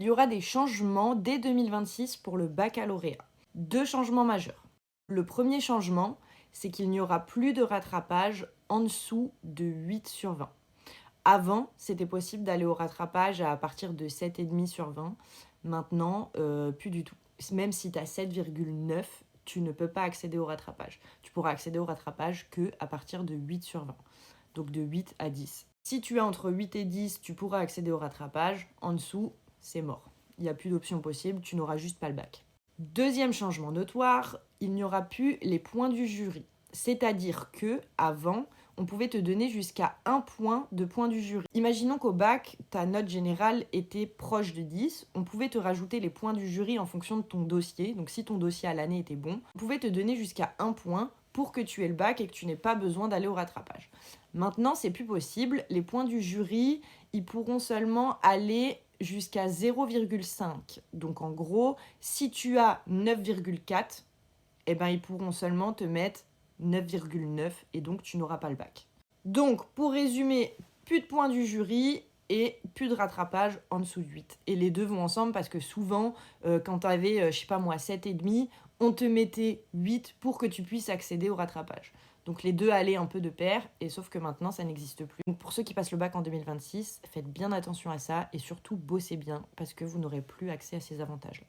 Il y aura des changements dès 2026 pour le baccalauréat. 2 changements majeurs. Le premier changement, c'est qu'il n'y aura plus de rattrapage en dessous de 8 sur 20. Avant, c'était possible d'aller au rattrapage à partir de 7,5 sur 20. Maintenant, plus du tout. Même si tu as 7,9, tu ne peux pas accéder au rattrapage. Tu pourras accéder au rattrapage qu'à partir de 8 sur 20. Donc de 8 à 10. Si tu es entre 8 et 10, tu pourras accéder au rattrapage. En dessous, c'est mort. Il n'y a plus d'option possible, tu n'auras juste pas le bac. Deuxième changement notoire, il n'y aura plus les points du jury. C'est-à-dire que avant, on pouvait te donner jusqu'à 1 point de points du jury. Imaginons qu'au bac, ta note générale était proche de 10, on pouvait te rajouter les points du jury en fonction de ton dossier. Donc si ton dossier à l'année était bon, on pouvait te donner jusqu'à 1 point pour que tu aies le bac et que tu n'aies pas besoin d'aller au rattrapage. Maintenant, c'est plus possible. Les points du jury, ils pourront seulement aller jusqu'à 0,5. Donc en gros, si tu as 9,4, eh ben, ils pourront seulement te mettre 9,9 et donc tu n'auras pas le bac. Donc pour résumer, plus de points du jury et plus de rattrapage en dessous de 8. Et les deux vont ensemble parce que souvent, quand tu avais, je sais pas moi, 7,5, on te mettait 8 pour que tu puisses accéder au rattrapage. Donc les deux allaient un peu de pair, et sauf que maintenant, ça n'existe plus. Donc pour ceux qui passent le bac en 2026, faites bien attention à ça et surtout bossez bien parce que vous n'aurez plus accès à ces avantages-là.